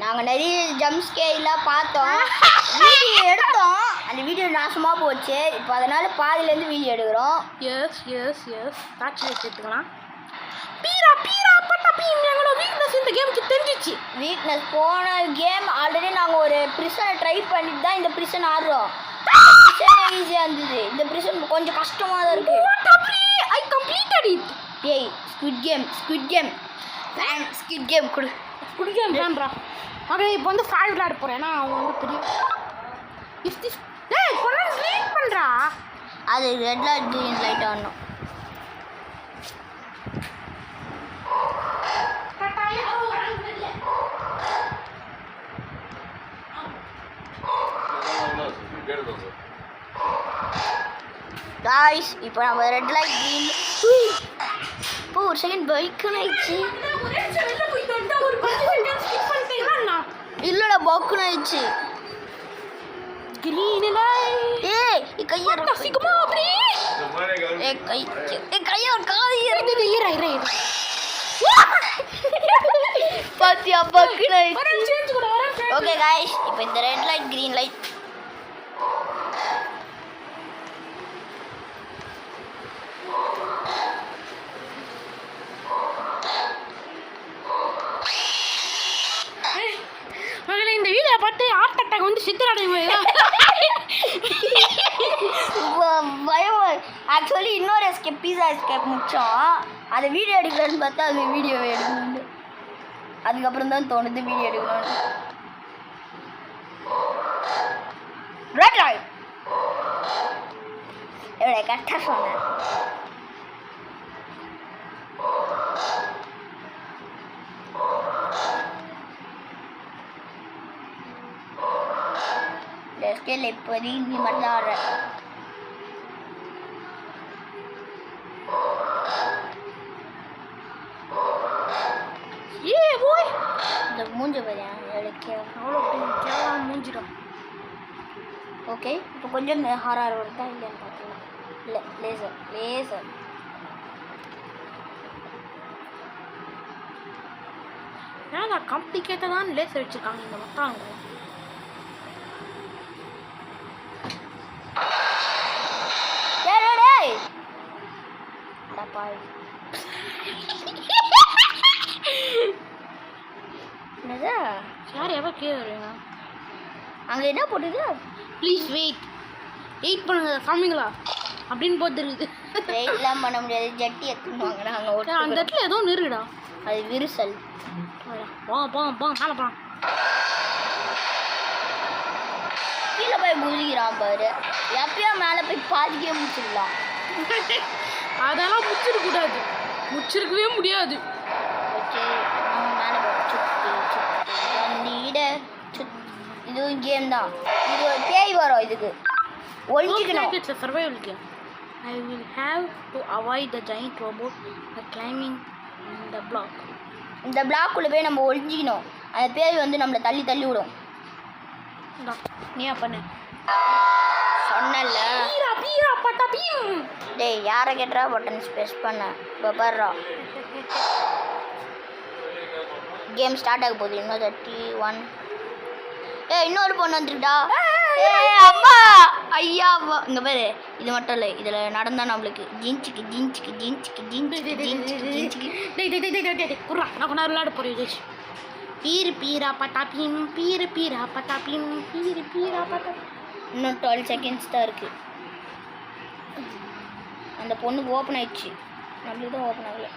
நாங்கள் நிறைய ஜம்ஸ்கேலாம் பார்த்தோம், வீடியோ எடுத்தோம். அந்த வீடியோ நாசமாக போச்சு. இப்போ அதனால் பாதியிலேருந்து வீடியோ எடுக்கிறோம். எஸ் காட்சி வச்சுக்கலாம். பீரா பட்டா பீம் எங்களோட வீக்னஸ் இந்த கேமுக்கு தெரிஞ்சிச்சு. வீக்னஸ் போன கேம் ஆல்ரெடி நாங்கள் ஒரு ப்ரிசனை ட்ரை பண்ணிட்டு தான் இந்த ப்ரிசன் ஆடுறோம். ஈஸியாக இருந்தது. இந்த ப்ரிசன் கொஞ்சம் கஷ்டமாக தான் இருக்குது. I completed it. டேய் ஸ்குவிட் கேம் கொடு. ஸ்குவிட் கேம் வேண்டா. ஓகே இப்போ வந்து ஃபைவ் விளையாட போகிறேன். ஏன்னா அவங்க வந்து பெரிய இஃப் திஸ் டேய் கொஞ்சம் ஸ்லீப் பண்ணுறா. அது ரெட் லைட் க்ரீன் லைட் ஆடணும். गाइस இப்போ நம்ம ரெட் லைட் க்ரீன் இப்போ ஒரு செகண்ட் பைக் ஆயிடுச்சு. இல்லடா பக்கு ஆயிடுச்சு. கிரீன் லைட் ஏய் கைய சிகமா அப்படி கைய காதி இரு பாத்தியா பக்கு ஆயிடுச்சு. ஓகே गाइस இப்போ இந்த ரெட் லைட் க்ரீன் லைட் இந்த வீடியோ பார்த்து ஹார்ட் அட்டாக் வந்து சித்தராடையும் பயம். ஆக்சுவலி இன்னொரு எஸ்கேப் பீஸா எஸ்கேப் முடிச்சோம். அதை வீடியோ எடுக்கலான்னு பார்த்தா அது வீடியோவை எடுக்கணும்னு அதுக்கப்புறம் தான் தோணுது வீடியோ எடுக்கணும்னு. ரெட் லைட் எவ்வளோ கரெக்டாக சொன்னேன். ஸ்கேல் இப்போதைக்கு நீ மட்டும் தான் ஆடுற. போய் இந்த மூஞ்சி பாரியா அவ்வளோ மூஞ்சிடும். ஓகே இப்போ கொஞ்சம் ஹாரர் வருதா இல்லைன்னு பார்க்கலாம். இல்லை லேசர் ஏன்னா காம்ப்ளிகேட்டடான லேசர் வச்சுருக்காங்க இந்த மொத்தம். யார் எவ்வளோ கேட்குறீங்க? அங்கே என்ன போட்டுது? ப்ளீஸ் வெயிட் பண்ணுங்க காமிங்களா அப்படின்னு போட்டுருக்குது. வெயிட்லாம் பண்ண முடியாது. ஜட்டி எடுத்துன்னு வாங்கினாங்க. அந்த இடத்துல ஏதோ நிறுடா. அது விரிசல். மேலே பா கீழே போய் குதிக்கிறான் பாரு. எப்பயும் மேலே போய் பாதிக்கவே முடிச்சிடலாம். அதெல்லாம் முடிச்சிருக்கவே முடியாது. இதுவும் கேம் தான். இது ஒரு பேய் வரும். இதுக்கு ஒழிஞ்சிக்கணும். It's a survival game. I will have to avoid the giant robot by climbing the block. இந்த பிளாக்குள்ளே போய் நம்ம ஒழிஞ்சிக்கணும். அந்த பேய் வந்து நம்மளை தள்ளி விடும். நீயா பண்ணு சொன்னல. பீரா பட்டா பீம். டேய் யாரை கேட்டா பட்டன் ஸ்பேஸ் பண்ண. இப்போ பாருடா கேம் ஸ்டார்ட் ஆக போகுது. இன்னும் 31. இன்னொரு பொண்ணு வந்துருடா. அம்மா ஐயா இங்கே பாரு. இது மட்டும் இல்லை, இதில் நடந்தா நம்மளுக்கு ஜீன்ஸுக்கு குர்ரா நான் கொண்டாரு விளையாட போகிறேன். பீரா பட்டா பீம் பீரா பட்டா பீம் பீரா பட்டா. இன்னும் 12 செகண்ட்ஸ் தான் இருக்குது. அந்த பொண்ணுக்கு ஓப்பன் ஆயிடுச்சு. நம்மளுக்கு தான் ஓப்பன் ஆகலை.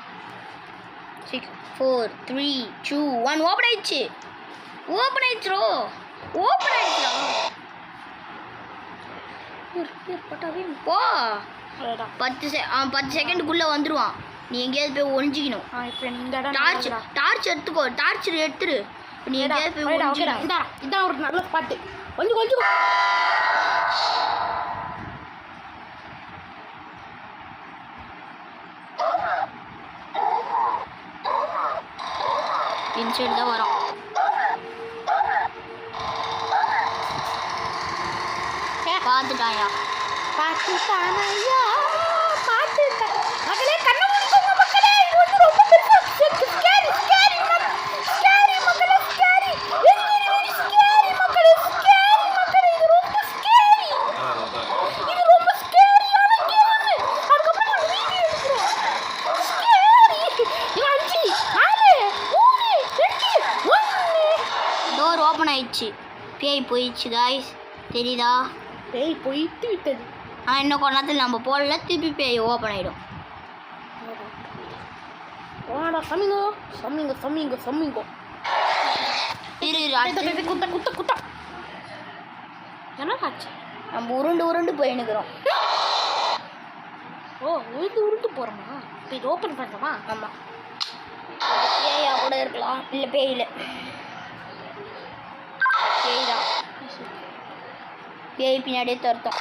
6 4 3 2 1 ஓப்பன் ஆயிடுச்சு. போ 10 செகண்டுக்குள்ளே வந்துடுவான். நீ எங்கேயாவது போய் ஒழிஞ்சிக்கணும். டார்ச் எடுத்துக்கோ. டார்ச் எடுத்துரு. நீ எங்கேயாவது போய் ஒழிஞ்சிக்கணும். இதான் ஒரு நல்ல ஸ்பாட்டு. கொஞ்சம் இன்சைடு தான் வரும். பார்த்துட்டாயா? மக்களே கண்ணை மூடிக்கோங்க மக்களே. இது வந்து ரொம்ப பெருசா ஸ்கேரி மக்களே ஸ்கேரி. டோர் ஓப்பன் ஆயிடுச்சு. பேய் போயிடுச்சு காய்ஸ், தெரியுதா? பேய் போயிட்டு விட்டது. ஆனால் இன்னும் கொஞ்ச நேரத்தில் நம்ம போடல, திருப்பி பேய் ஓப்பன் ஆகிடும். வாடா சமிங்கோ சமிங்கோ சமிங்கோ சமிங்கோ. குத்த குத்த குத்த. என்ன ஆச்சு? நம்ம உருண்டு போய் நிற்கிறோம். ஓ உருண்டு போகிறோமா? இப்போ இது ஓப்பன் பண்ணுறோமா? ஆமாம். பேயா கூட இருக்கலாம், இல்லை பேய் இல்லை, பேய் தான். பேய் பின்னாடியே தருத்தோம்.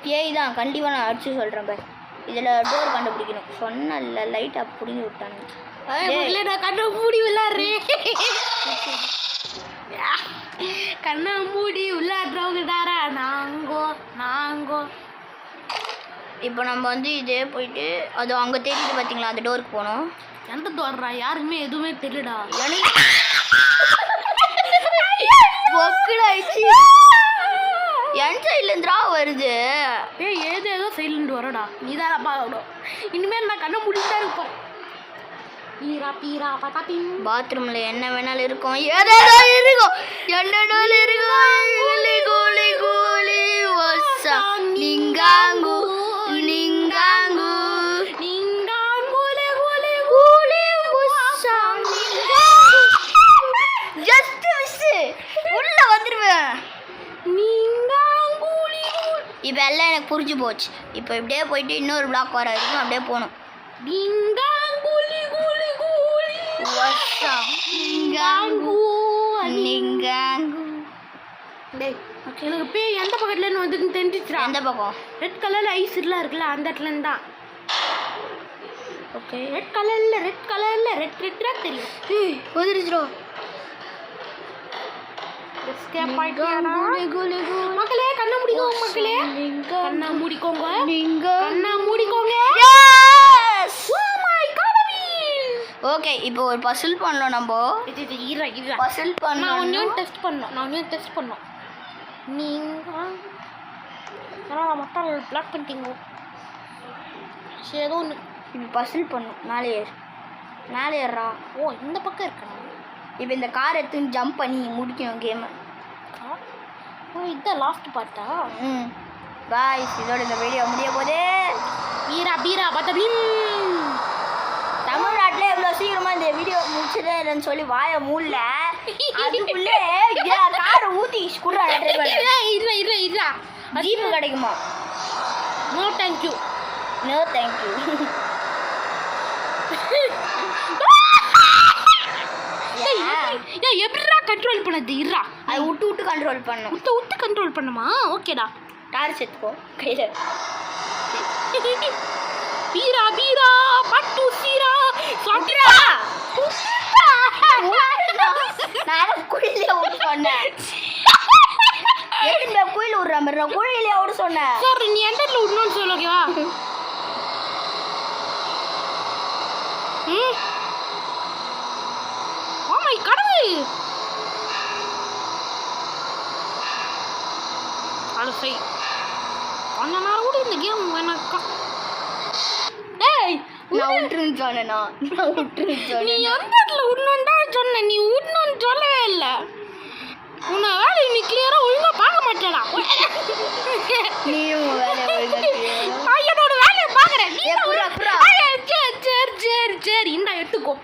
பேய் தான் கண்டிப்பாக. நான் அடிச்சு சொல்கிறேன் பாய். இதில் டோர் கண்டுபிடிக்கணும். சொன்னல லைட்டாக பிடிங்கி விட்டானுங்க. நான் கண்ணை மூடி விளாட்றேன். கண்ணை மூடி விளாட்றவங்க தாரா நாங்கோ. இப்போ நம்ம வந்து இதே போயிட்டு அது அங்கே தெரியுது பார்த்தீங்களா, அந்த டோருக்கு போகணும். எந்த டோர்ரா? யாருமே எதுவுமே தெரியலடா. பொக்குடாயிடுச்சு. என் சைட்லேருந்துடா வருது. ஏதோ சைலண்ட் வரடா. நீதான பாக்கணும். இனிமேல் நான் கண்ணை முடிச்சுதான் இருப்பேன். பீரா பீரா பார்த்தா பின். பாத்ரூம்ல என்ன வேணாலும் இருக்கும், ஏதேதோ இருக்கும், என்னடாலும் இருக்கும். கூலி கூலி கூலி வசா நிங்காங்கு நிங்காங்கு நிங்காங்குலே கூலி கூலி வசா நிங்காங்கு. ஜஸ்ட் மிஸ், உள்ள வந்துருவேன். நிங்காங்குலி. இப்போ எல்லாம் எனக்கு புரிஞ்சு போச்சு. இப்போ இப்படியே போயிட்டு இன்னொரு பிளாக் வர வரைக்கும் அப்படியே போகணும். நிங்காங்குலி கூலி கூலி வசா நிங்காங்கு நிங்காங்கு. டேய் எனக்கு பேய் எந்த பக்கத்துலேருந்து வந்துன்னு தெரிஞ்சிச்சுடா. எந்த பக்கம்? ரெட் கலரில் ஐஸ் இருக்குல்ல, அந்த இடத்துலேருந்து தான். ஓகே, ரெட் கலரில் ரெட்டாக தெரியும். வந்துருச்சுரோ. மக்களே கண்ணை முடிக்கோங்க. மக்களே கண்ணை முடிக்கோங்க. கண்ணை முடிக்கோங்க. ஓகே, இப்போ ஒரு பசில் பண்ணலாம். நம்ம பசில் பண்ணோம். நான் டெஸ்ட் பண்ணோம். நீங்கள் மட்டும் பிளாக் பண்ணிட்டீங்க. சரி ஏதோ ஒன்று. இப்போ பசில் பண்ணும். மேலே ஏறா. ஓ இந்த பக்கம் இருக்கணும். இப்போ இந்த கார் எடுத்துன்னு ஜம்ப் பண்ணி முடிக்கணும் கேமை. ஓ இதுதான் லாஸ்ட் பார்த்தா. காய்ஸ், இதோட இந்த வீடியோ முடிய போதே. பீரா பார்த்தா தமிழ்நாட்டில் இவ்வளோ சீக்கிரமாக இந்த வீடியோ முடிச்சதே இல்லைன்னு சொல்லி வாயை மூடல. அதுக்குள்ளே காரை ஊற்றி ஸ்கூட்டர் இல்ல ஜீப்பு கிடைக்குமா? No thank you. எப்படிடா கண்ட்ரோல் பண்ணது? இருடா, அதை விட்டு கண்ட்ரோல் பண்ணும். விட்டு கண்ட்ரோல் பண்ணுமா? ஓகேடா. டார்ச் எடுத்துக்கோ கையில். பீரா பட்டு சீரா சொல்றா. நான் குழியிலே விட்டு சொன்னேன். எப்படி குழியில் விடுற மாதிரி நான் குழியிலே விட சொன்னேன். சரி நீ எந்த இடத்துல விடணும்னு சொல்லு. ஓகேவா? ஓ மை கடவுள். அலசை கொஞ்ச நேரம் கூட இந்த கேம் வேணாக்கா. நான் விட்டுருன்னு சொன்னேனா? நீ எந்த இடத்துல விடணுன்னு தான் சொன்னேன். நீ விடணும்னு சொல்லவே இல்லை. உன்னை வேலையை நீ கிளியரா ஒழுங்கா பார்க்க மாட்டேடா. நீயும் வேலையை என்னோட வேலையை பார்க்குறேன். சரி இந்தா எடுத்துக்கோ.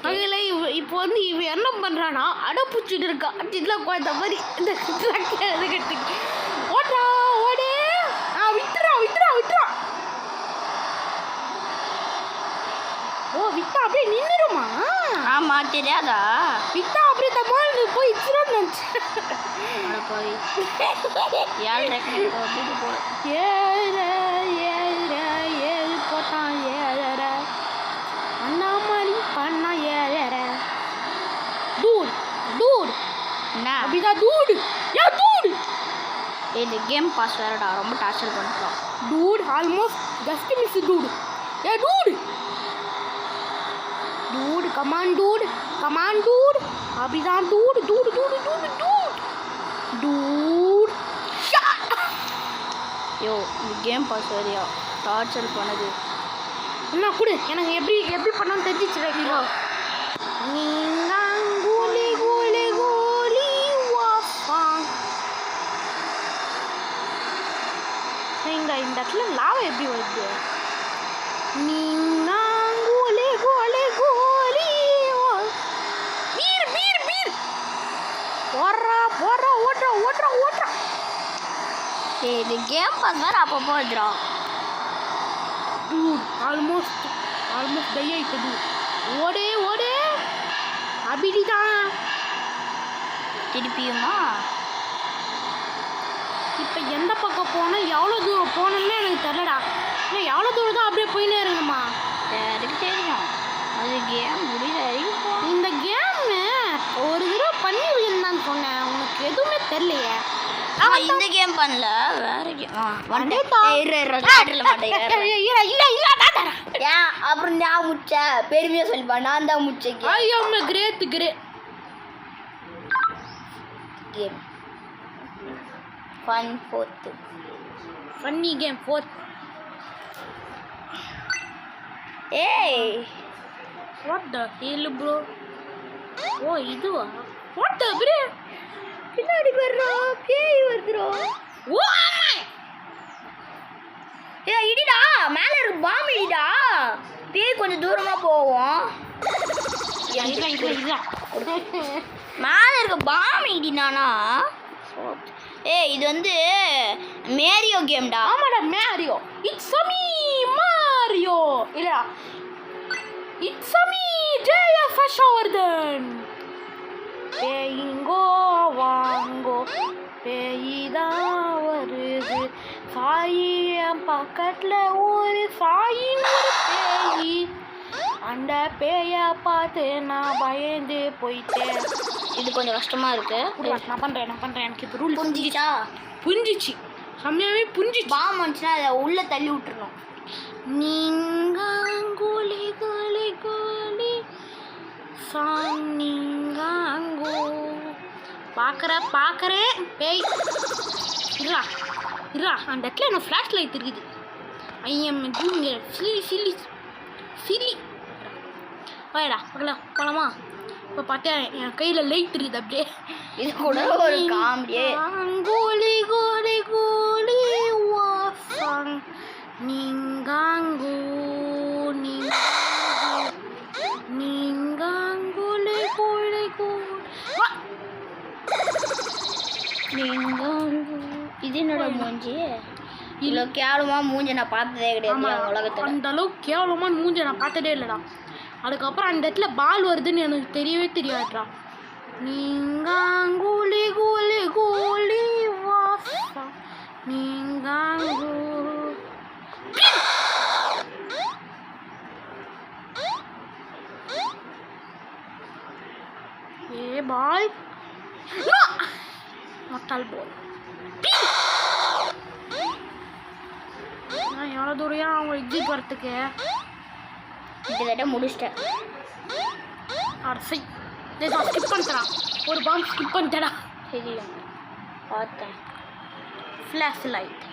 அதில் இப்போ வந்து இவன் என்ன பண்ணுறான்னா அடப்பூச்சிட்டு இருக்கா. இதெல்லாம் குழந்த மாதிரி இந்த கட்டுக்கு ஓட்டா ஓடு. விட்டுறா. ஓ விட்டா அப்படியே நின்றுடுமா? ஆமாம், தெரியாதா? விட்டா அப்படியே தப்பால் போய் இச்சிடன்னு நினச்சி போய் 7 போட்டான் 7 அண்ணாமணி பண்ணா 7 டூட் என்ன அப்படிதான் டூடு. இது கேம் பாஸ் வேறடா, ரொம்ப டார்ச்சர் பண்ணுறோம். Dude almost just miss dude. Dude come on dude அப்படிதான் டூடு. யோ, இந்த கேம் பாஸ் வேறையா டார்ச்சர் பண்ணது. என்ன கொடு எனக்கு எப்படி பண்ணான்னு தெரிஞ்சிச்சு. நீங்காங்குலி கூலி எப்படி வருது? நீங்காங்கோலே கோலே கோலி பீர் பீர் பீர் போடுறா போடுறா ஓட்டுறா ஓட்டுறா ஓட்டுறா. ஏய் இது கேம் பாஸ் வேறு அப்பப்போ வந்துடா. ஆல்மோஸ்ட் டை ஆயிட்டது. ஓடே ஓடே அபிடிதான். திருப்பியுமா? இப்போ எந்த பக்கம் போனால் எவ்வளோ தூரம் போகணும்னு எனக்கு தெரிலடா. ஆனால் எவ்வளோ தூரம் தான் அப்படியே போயினே இருக்கணுமா? எனக்கு தெரியும். அது கேம் முடியல. இந்த கேமு ஒரு தடவை பண்ணி விழுந்தான்னு சொன்னேன். உனக்கு எதுவுமே தெரியலையே. இந்த கேம் பண்ணல, வேற கேம். ஏன் அப்புறம் நான் முச்ச பெருமையா சொல்லிப்பா, நான் தான் முச்சேன். Great game fun fourth funny game fourth. ஏய் வாட் த ஹெல் ப்ரோ? ஓ இதுவா? What the bro? பின்னாடி வர்றா பேய் வருதுடா. ஓ ஆமா. ஏய் இடிடா, மேல இருக்கு பாம் இடிடா. பேய் கொஞ்சம் தூரமா போவோம். மேல இருக்க பாம் இடினானா? ஏய் இது வந்து மேரியோ கேம்டா. ஆமாடா மேரியோ. It's me Mario. இல்லடா இட்ஸ் மீ ஜெயஸ் ஹர்ஷவர்தன். பேயிங்கோ வாங்கோ பேயிதான் வருது. சாயி என் பக்கத்தில் ஒரு சாயின்னு ஒரு பேயி. அந்த பேயை பார்த்து நான் பயந்து போயிட்டேன். இது கொஞ்சம் கஷ்டமா இருக்கு. நான் பண்ணுறேன் எனக்கு இப்போ ரூல் புரிஞ்சிச்சா? புரிஞ்சிச்சு, செம்மையாவே புரிஞ்சிச்சு. பாம் வந்துச்சுன்னா அதை உள்ள தள்ளி விட்டுருணும். நீங்காங்கோலி கோலி கோலி சாங் நீங்காங்கோ. பார்க்குறேன் பேய். இருடா அந்த இடத்துல என்ன ஃப்ளாஷ் லைட் இருக்குது. ஐஎம் டூயிங் சில்லி வாடா போகலாமா? இப்போ பார்த்தேன் என் கையில் லைட் இருக்குது அப்படியே. இது கூட ஒரு காமெடியே. கோலி கோலி கோலி வாசாங் நீங்காங்கோ நீங்காங்கோலே கோலே கோல். இது என்னோட மூஞ்சி. இவ்வளோ கேவலமா மூஞ்சி நான் பார்த்ததே கிடையாது உலகத்தில். அந்த அளவுக்கு கேவலமா மூஞ்சி நான் பார்த்ததே இல்லைடா. அதுக்கப்புறம் அந்த இடத்துல பால் வருதுன்னு எனக்கு தெரியவே தெரியாதுடா. நீங்காங்கோலி கோலி கோலி வாசா நீங்காங்கோ. ஏ பால் மொட்டால் பால். நான் எவ்வளோ தூரம் அவங்க எக்ஸிட் வரத்துக்கு கிட்டத்தட்ட முடிச்சிட்டேன். அரசை ஸ்கிப் பண்ணிட்டேன். ஒரு பாம் ஸ்கிப் பண்ணிட்டேடா. சரியா பார்த்தேன். Flash light.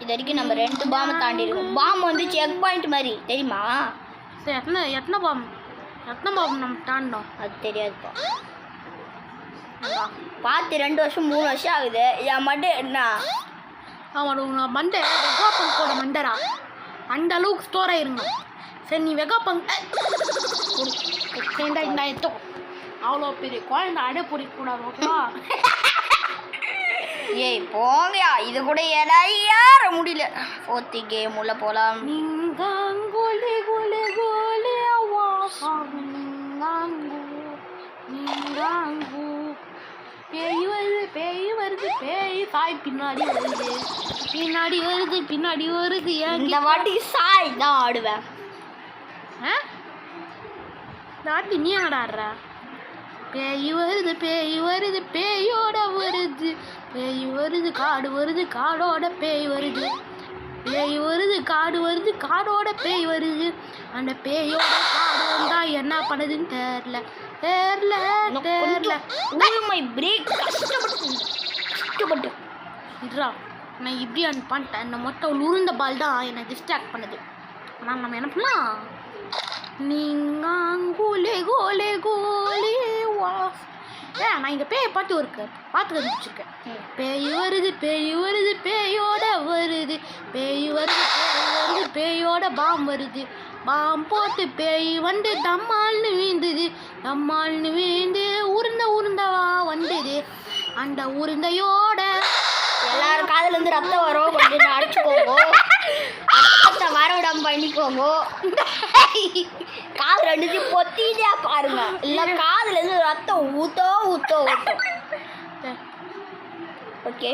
இது வரைக்கும் நம்ம 2 பாம்பை தாண்டி இருக்கோம். பாம் வந்து செக் பாயிண்ட் மாதிரி தெரியுமா? சரி எத்தனை பாம் நம்ம தாண்டோம்? அது தெரியாதுப்பா. பார்த்து 2 வருஷம் 3 வருஷம் ஆகுது. என் மட்டும் என்ன அவனோட மண்டை வெகா பங்கோட மண்டரா அந்த அளவுக்கு ஸ்டோர் ஆயிருங்க. சரி நீ வெகா பங்க் இந்த எத்தோ அவ்வளோ பெரிய குழந்தை அடை பிடிக்கக்கூடாது ஓகேவா? ஏய் போங்கயா, இது கூட ஏற முடியல. 4th கேம் உள்ள போலாம். நீங்காங்கோலே கோலே கோலே வாசாங் நீங்காங்கோ. பேய் வருது பேய் சாய் பின்னாடி வருது. இந்த வாட்டி சாய் தான் ஆடுவேன். இந்த வாட்டி நீ ஆடாடுற? பேய் வருது பேயோட வருது காடு வருது காடோட பேய் வருது. காடோட பேய் வருது. அந்த பேயோட காடு வந்தா என்ன பண்ணுதுன்னு தெரியல. கஷ்டப்பட்டு இதுரா நான் இப்படி பண்ணிட்டேன். இந்த மொட்டை உருந்த பால் தான் என்னை டிஸ்ட்ராக்ட் பண்ணுது. ஆனால் நம்ம என்ன பண்ணலாம்? நீங்காங்கோலே கோலே கோலே வா நான் இங்கே பேயை பாட்டு பாட்டு கண்டுபிடிச்சிருக்கேன். பேய் வருது பேயோட வருது, பேய் வருது பேயோட பாம் வருது, பாம் போட்டு பேய் வந்து தம்மால்னு வீழ்ந்து உருண்டவா வந்தது. அந்த உருண்டையோட எல்லாரும் காதுல இருந்து ரத்தம் வரும், கொஞ்சம் அடிச்சுக்கோங்க, ரத்தத்தை வரவிடம் பண்ணிக்கோங்க. காது ரெண்டுத்தையும் பொத்திட்டே பாருங்க, இல்லை காதுல இருந்து ரத்தம் ஊத்தோ. ஓகே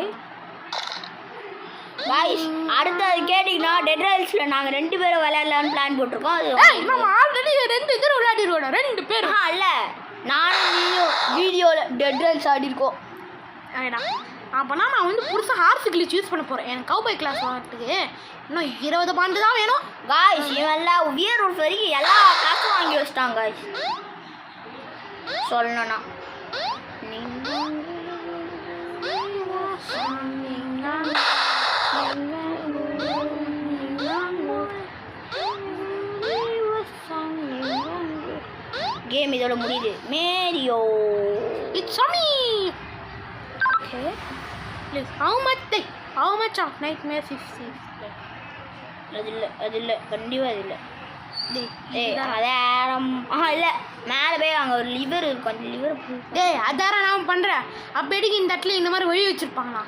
गाइस, அடுத்தது கேட்டிங்கன்னா டெட் ரைல்ஸில் நாங்கள் 2 பேரும் விளையாடலான்னு பிளான் போட்டிருக்கோம். அது நம்ம ஆல்ரெடி 2 பேர் விளையாடிருக்கோம். 2 பேர் இல்லை, நானும் வீடியோவில் டெட் ரைல்ஸ் ஆடிருக்கோம். அப்போனா நான் வந்து புதுசாக ஹார்ஸ் கிளிச் யூஸ் பண்ண போகிறேன். எனக்கு கவுபாய் கிளாஸ் வாங்கிறதுக்கு இன்னும் 20 பாண்டு தான் வேணும். காய்ஸ் இவெல்லாம் வியர் ரூல்ஸ் வரைக்கும் எல்லா காசும் வாங்கி வச்சிட்டாங்க. காய்ஸ் சொல்லணும்னா கேம் இதோட முடியுது. Mario it's me. Okay please how much of nightmares is this? அது இல்லை கண்டிப்பாக அது இல்லை. இல்லை மேலே போய் அங்கே ஒரு லிவர் இருக்கும், அந்த லிவர் அதார நான் பண்ணுறேன். அப்படிக்கு இந்த இடத்துல இந்த மாதிரி வழி வச்சுருப்பாங்களா?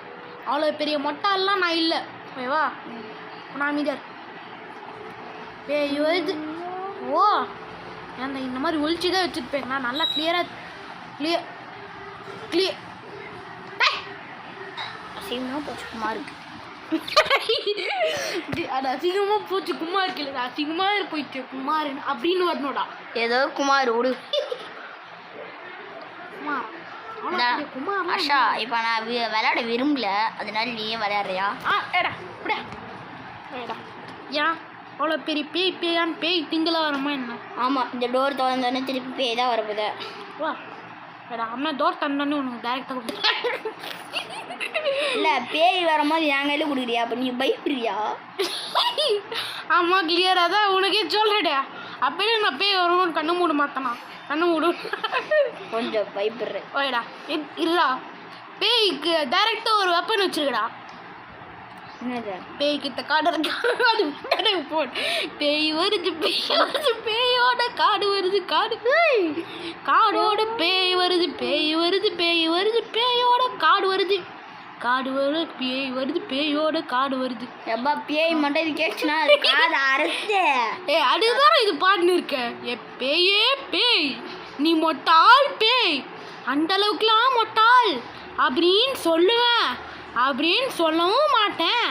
அவ்வளோ பெரிய மொட்டாலாம் நான் இல்லை. ஓகேவா, நான் மீதர் வருது. ஓ அந்த இந்த மாதிரி ஒழிச்சு தான் வச்சுருப்பேன். நான் நல்லா கிளியர் அசிங்கமாக போச்சு குமாருக்கு. அது அசிங்கமாக போச்சு குமாருக்கு இல்லை, அசிங்கமாக போயிடுச்சு குமார் அப்படின்னு வரணும்டா. ஏதோ குமார் விடு. குமார் அஷா, இப்போ நான் விளையாட விரும்பல, அதனால நீயே விளையாடுறியா? ஏன் அவ்வளோ பெரிய பேய் திங்களாக வரமா என்ன? ஆமாம், இந்த டோர் திறந்தோடனே திருப்பி பேய் தான் வரப்போதே. வா அம்மா டோர் தந்தோடனே உனக்கு டேரெக்டாக கொடுத்து. இல்லை பேய் வரும்போது என் கையில கொடுக்குறியா? அப்போ நீ பயப்படுறியா? ஆமாம் கிளியராக தான் உனக்கே சொல்கிறடே. அப்படியே நான் பேய் வருவோன்னு கண்ணு மூட மாட்டேனா? கண்ணு மூடு. கொஞ்சம் பயப்படுறேன். ஓய்டா இல்லா, பேய்க்கு டேரெக்டாக ஒரு வெப்பன் வச்சுருக்கடா. என்னது? பேய்கிட்ட காடு போட் பேய் வருது பேயோட காடு வருது காடோட பேய் வருது பேயோட காடு வருது பேய் வருது பேயோட காடு வருது. எப்பா பேய் மட்டும் இது கேட்டுச்சுன்னா அது காது அறுத்து. அதுதான் இது பாட்டுன்னு இருக்கேன். பேயே பேய், நீ மொட்டாள் பேய், அந்த அளவுக்குலாம் மொட்டாள் அப்படின்னு சொல்லுவேன், அப்படின்னு சொல்லவும் மாட்டேன்.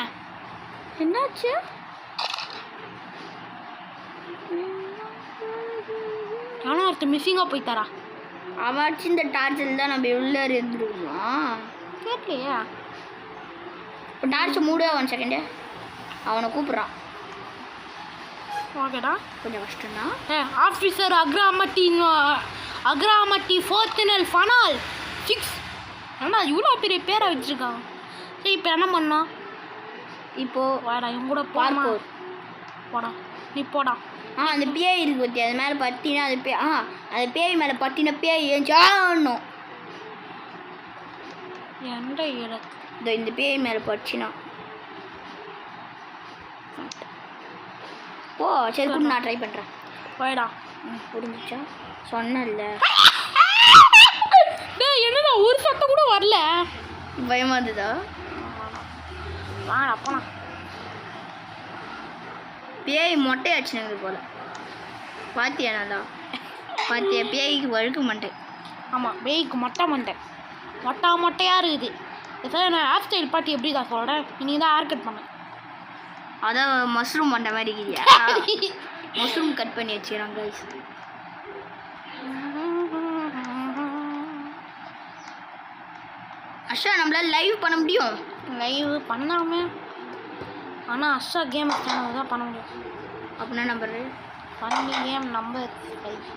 என்னாச்சு? ஆனால் ஒருத்தர் மிஸ்ஸிங்காக போய்த்தாரா? அவச்சு இந்த டார்ச்சில் தான் நம்ம உள்ளே இருந்துருக்கோம். கேட்கலையா? இப்போ டார்ச்சை மூட 1 செகண்டு அவனை கூப்பிட்றான். ஓகேடா, கொஞ்சம் கஷ்டம்தான். ஆஃபீஸர் அக்ராமட்டி ஃபோர்த்தினல் ஃபனால் 6. ஏன்னா இவ்வளோ பெரிய பேரை வச்சுருக்காங்க. சரி இப்போ என்ன பண்ணோம்? இப்போது வாடா இவங்க கூட போடா, நீ போடா. அந்த பேய் இருக்கு பற்றி, அது மேலே பற்றினா அது அந்த பேய் மேலே பற்றின பேய் ஏஞ்சாடணும். எந்த இடத்து? இந்த பேய் மேலே பற்றினா ஓ சரி கூட நான் ட்ரை பண்ணுறேன். வாடா. புரிஞ்சிச்சா? சொன்னல என்னடா ஒரு சத்தம் கூட வரல. பயமா இருந்ததா? வாடா போனா. பேய் மொட்டையாச்சுனது போல. பாத்தியா? நல்லா பாத்தியா? பேய்க்கு வழுக்க மாட்டேன். ஆமாம், பேய்க்கு மொட்டையாக இருக்குது. சார் நான் ஹேர் ஸ்டைல் பாட்டி எப்படி தான் சொல்கிறேன், இன்னைக்கு தான் ஹேர் கட் பண்ணேன். அதான் மஷ்ரூம் பண்ணுற மாதிரி இருக்கியா? மஷ்ரூம் கட் பண்ணி வச்சுக்கிறாங்க கைஸ். அஷா நம்மளால லைவ் பண்ண முடியும். லைவ் பண்ணாமல் ஆனால் அஷா கேம் சேனல் தான் பண்ண முடியும். அப்படின்னா நம்பர் பண்ணி கேம் நம்பர் 5.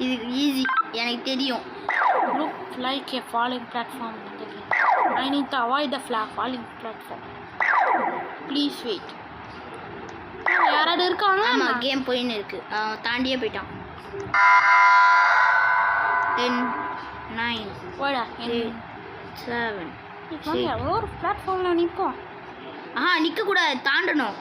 இது ஈஸி, எனக்கு தெரியும். Look like a falling platform in the game. I need to avoid the falling platform. Please wait. யாராவது இருக்காங்க? ஆமாம், கேம் போயின்னு இருக்கு. தாண்டியே போயிட்டான். 10 9 போடா 8 7 இப்போ ஒரு பிளாட்ஃபார்மில் நிற்போம். நிற்கக்கூடாது, தாண்டணும்.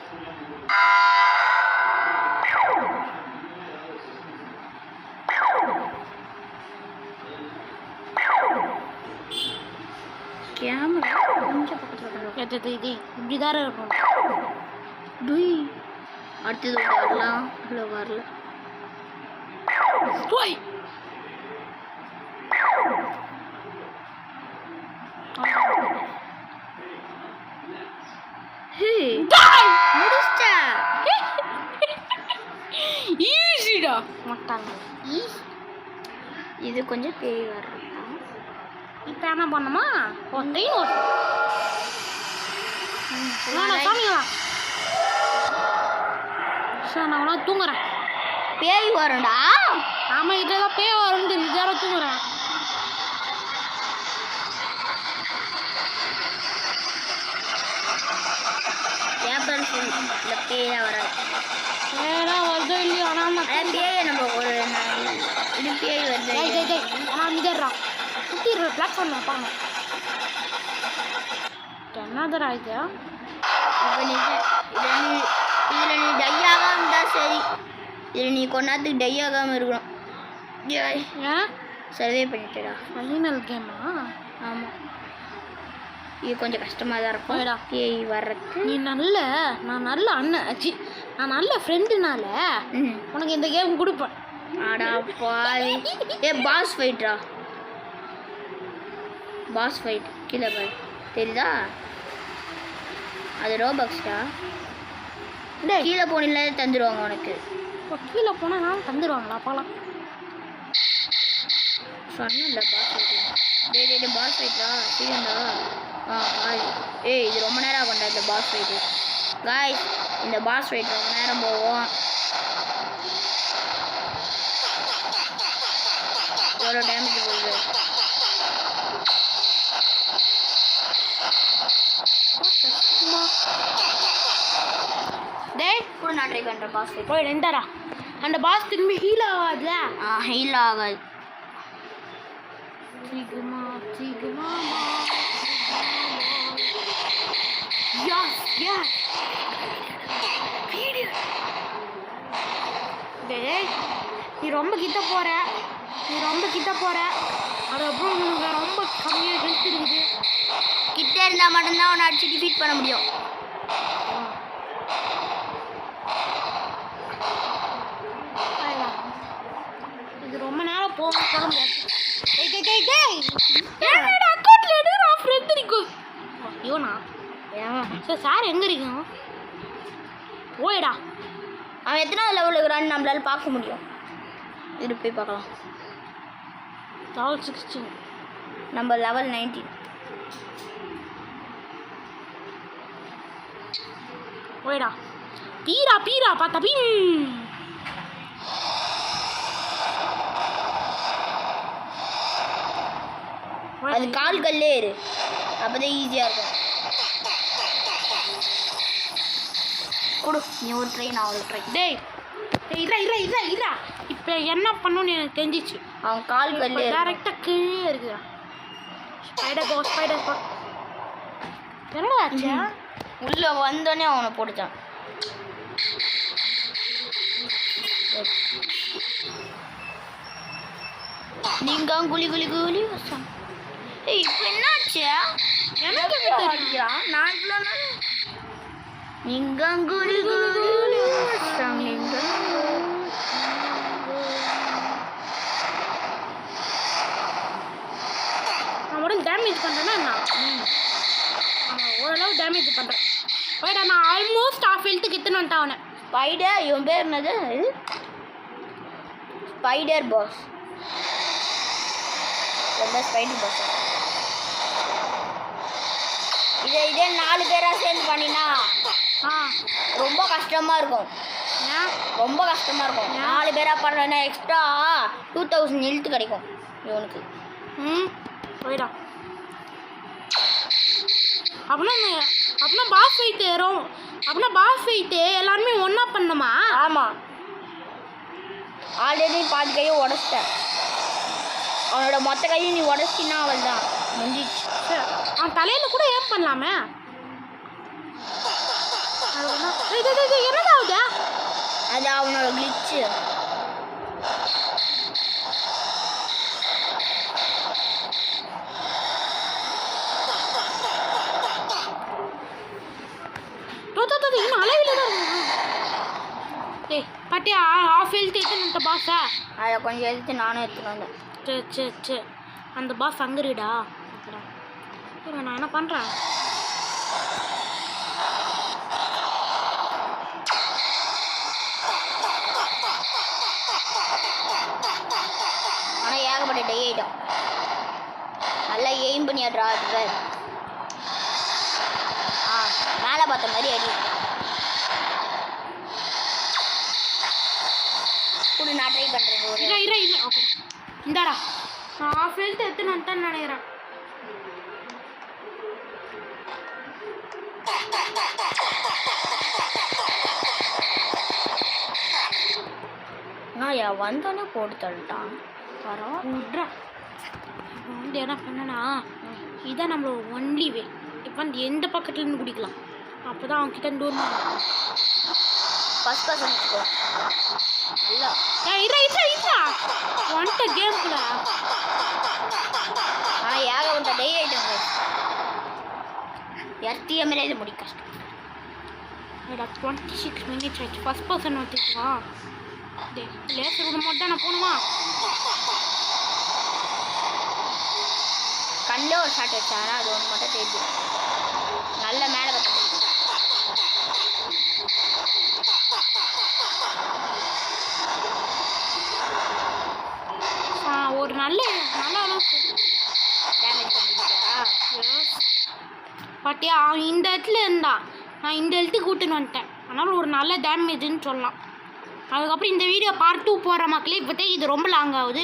கேமரா கொஞ்சம் பக்கத்தில் இது இப்படி தான் இருக்கும். அடுத்தது வரலாம். இல்லை வரல. முடிச்சிட்டேன். ஈஸிடா மாட்டாங்க. இது கொஞ்சம் பேய் வர்றோம். இப்போ என்ன பண்ணுமா ஒன்றையும் சாமிங்களா சார் நான் வேணா தூங்குறேன். பேய் வரும்டா. ஆமாம் இதெல்லாம் பேய் வரும்னு தெரிஞ்சு யாரும் தூங்குறேன். ஏப்ரல் ஃபுல் இல்லை பேயாக வராது. பேயெல்லாம் வருதோ இல்லையோ ஆனால் பேயை நம்ம ஒரு இது பேய் வருது. ஆனால் மிதறான் சுற்றி இருக்கிற பிளாட்ஃபார்மில் பாருங்க. என்னதுடா இது? இப்போ இதில் நீ டை ஆகாமல் இருந்தால் சரி. இதில் நீ கொண்டாத்துக்கு டை ஆகாமல் இருக்கணும். ஏன் சர்வே பண்ணிட்டடா. ஃபைனல் கேமா? ஆமாம். இது கொஞ்சம் கஷ்டமாக தான் இருக்கும் பேய் வர்றதுக்கு. நான் நல்ல அண்ணன் சி நான் நல்ல ஃப்ரெண்டுனால உனக்கு இந்த கேம் கொடுப்பேன். ஆடா பாவி. பாஸ் ஃபைட்ரா. பாஸ் ஃபைட் கீழே பாரு தெரியுதா? அது ரோபக்ஸ்டா. கீழே போனில தந்துடுவாங்க உனக்கு. இப்போ கீழே போனால் நான் தந்துடுவாங்களா? பார்க்கலாம். சொன்னல பாஸ் ஃபைட். பாஸ் ஃபைட்ரா சரிண்டா. பாரு. இது ரொம்ப நேரம் ஆகும்டா இந்த பாஸ் ஃபைட்டு. காய்ஸ் இந்த பாஸ் ஃபைட் ரொம்ப நேரம் போவோம். எவ்வளோ டேமேஜ் போகுது. கூட நான் ட்ரை பண்ணுறேன் பாஸ் ஃபைட். போய் எந்தடா அந்த பாஸ் திரும்பி ஹீல் ஆகாதுல? ஹீல் ஆகாது. சீக்கிரமா சீக்கிரமா நீ ரொம்ப கிட்ட போற அதுக்கப்புறம் உனக்கு ரொம்ப கம்மியாக ஹெல்த் இருக்குது. கிட்ட இருந்தால் மட்டும்தான் அவனை அடிச்சு டிஃபீட் பண்ண முடியும். இது ரொம்ப நேரம் போக முடியாது. அக்கௌண்ட்ல எடுக்கிறா ஃப்ரெண்ட் இருக்கு. ஐயோண்ணா சார் சார் எங்கே இருக்கீங்க? போயிடா. அவன் எத்தனாவது லெவலில் இருக்கிறான்னு நம்மளால பார்க்க முடியும். இது போய் பார்க்கலாம். லெவல் 16 நம்ம லெவல் 19. போயிடா. பீரா பார்த்தா அது கால் கல்லே இரு, அப்போதான் ஈஸியாக இருக்கும். கொடு நீ ஒரு ட்ரை, நான் ஒரு ட்ரை. டேய் இல்ல இப்போ என்ன பண்ணணும்னு எனக்கு தெரிஞ்சிச்சு. அவன் கால் கல்லே டேரெக்டாக கீழே இருக்குதா? ஸ்பைடர் என்னடா ஆச்சு? உள்ளே வந்தோடனே அவனை போட்டுச்சான். நீங்க குளி வச்சான். இப்போ என்னாச்சு? எனக்கு தெரியும். நான் இவ்வளோ நீங்க குளி வச்சாங்க. நான் உடனே டேமேஜ் பண்ணுறேன்னா என்ன? ஓரளவு டேமேஜ் பண்ணுறேன். போய்டா. நான் ஆல்மோஸ்ட் ஆஃப் ஹெல்த்துக்கு எத்தனை வந்துட்டான் அவனை. ஸ்பைடர், இவன் பேர் என்னது? Spider pass. ஸ்பைடர் பாஸ் இதே 4 பேராக சேர்ந்து பண்ணினா ரொம்ப கஷ்டமாக இருக்கும். ரொம்ப கஷ்டமாக இருக்கும். 4 பேராக பண்ணுறேன்னா எக்ஸ்ட்ரா 2000 ஹெல்த் கிடைக்கும் இவனுக்கு. போயிடா. அப்படின்னா பாஸ் ஃபைட்டு எல்லாருமே ஒன்றா பண்ணணுமா? ஆமாம். ஆல்ரெடி பாதி கையை உடச்சிட்டேன். அவனோட மொத்த கையும் நீ உடச்சினா அவள் தான் முடிஞ்சிச்சு. அவன் தலையில் கூட ஏன் பண்ணலாமே. என்னடாவுது? அது அவனோட கிளிச்சு. இன்னும் அளவில் தான் ஏய் பாட்டி ஆஃப் ஹெல்த் எடுத்துன்னு பாஸா. அதை கொஞ்சம் எழுத்து நானும் எடுத்துன்னு வந்தேன். சரி அந்த பாஸ் அங்கருடா. அப்புறம் நான் என்ன பண்ணுறேன்? ஆனால் ஏகப்பட்ட டை ஐட்டம் நல்லா எய்ம் பண்ணியாடுறா. மேலே பார்த்த மாதிரி அடி கூட நான் ட்ரை பண்ணுறேன். இல்லை ஓகே இந்தாடா நான் ஆஃப் ஹெல்த் எடுத்துன்னு வந்துட்டேன்னு நினைக்கிறேன். நான் என் வந்தோடனே போட்டு தள்ளிட்டான். பரவாயில்ல வந்து என்ன பண்ணனா இதான் நம்மளோட ஒன்லி வே. இப்போ வந்து எந்த பக்கத்துலேருந்து குடிக்கலாம். அப்போ தான் அவன்கிட்ட தூரமாக ஃபஸ்ட் பர்சன் நல்லா வந்துட்ட கேம்குள்ள. ஆனால் ஏகப்பட்ட டை ஐட்டம் எர்த்திய மாதிரி இது முடி கஷ்டம். 26 minutes ஆயிடுச்சு. First person வந்துருக்கான். லேசர் விட மட்டும் நான் போகணுமா? கண்ணில் ஒரு ஷாட் வச்சா அது ஒன்று மட்டும் தெரியுது. நல்ல மேலே பார்த்து ஒரு நல்ல டேமேஜ் பண்ணிருக்கா. பாட்டியா அவன் இந்த இடத்துல இருந்தான். நான் இந்த இடத்துக்கு கூட்டுன்னு வந்துட்டேன். அதனால் ஒரு நல்ல டேமேஜ்னு சொல்லலாம். அதுக்கப்புறம் இந்த வீடியோ பார்ட் 2 போகிற மக்களே. இப்போதே இது ரொம்ப லாங் ஆகுது.